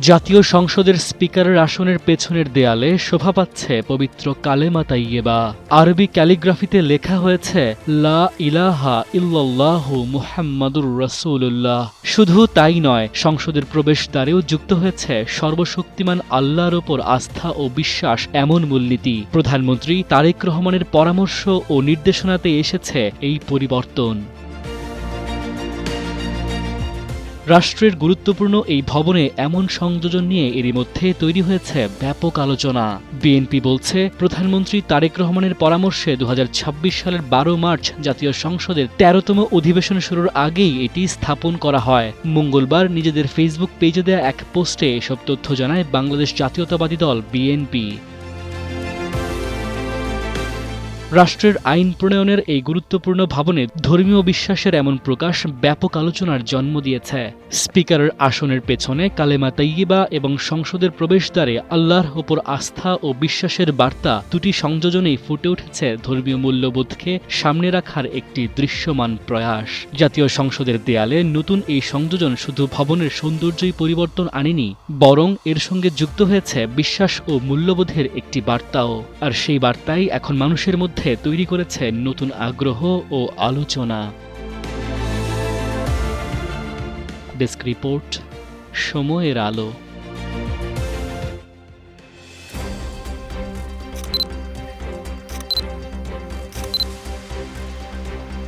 জাতীয় সংসদের স্পিকারের আসনের পেছনের দেয়ালে শোভা পাচ্ছে পবিত্র কালেমা তাইয়েবা। আরবি ক্যালিগ্রাফিতে লেখা হয়েছে লা ইলাহা ইল্লাল্লাহু মুহাম্মাদুর রাসূলুল্লাহ। শুধু তাই নয়, সংসদের প্রবেশদ্বারেও যুক্ত হয়েছে সর্বশক্তিমান আল্লাহর ওপর আস্থা ও বিশ্বাস এমন মূলনীতি। প্রধানমন্ত্রী তারেক রহমানের পরামর্শ ও নির্দেশনাতে এসেছে এই পরিবর্তন। রাষ্ট্রের গুরুত্বপূর্ণ এই ভবনে এমন সংযোজন নিয়ে এরই মধ্যে তৈরি হয়েছে ব্যাপক আলোচনা। বিএনপি বলছে, প্রধানমন্ত্রী তারেক রহমানের পরামর্শে ২০২৬ সালের ১২ মার্চ জাতীয় সংসদের ১৩তম অধিবেশন শুরুর আগেই এটি স্থাপন করা হয়। মঙ্গলবার নিজেদের ফেসবুক পেজে দেয়া এক পোস্টে এসব তথ্য জানায় বাংলাদেশ জাতীয়তাবাদী দল বিএনপি। রাষ্ট্রের আইন প্রণয়নের এই গুরুত্বপূর্ণ ভবনে ধর্মীয় বিশ্বাসের এমন প্রকাশ ব্যাপক আলোচনার জন্ম দিয়েছে। স্পিকারের আসনের পেছনে কালেমা তাইয়িবা এবং সংসদের প্রবেশদ্বারে আল্লাহর ওপর আস্থা ও বিশ্বাসের বার্তা, দুটি সংযোজনেই ফুটে উঠেছে ধর্মীয় মূল্যবোধকে সামনে রাখার একটি দৃশ্যমান প্রয়াস। জাতীয় সংসদের দেয়ালে নতুন এই সংযোজন শুধু ভবনের সৌন্দর্যই পরিবর্তন আনেনি, বরং এর সঙ্গে যুক্ত হয়েছে বিশ্বাস ও মূল্যবোধের একটি বার্তাও। আর সেই বার্তাই এখন মানুষের মধ্যে তৈরি করেছে নতুন আগ্রহ ও আলোচনা। ডেস্ক রিপোর্ট, সময়ের আলো।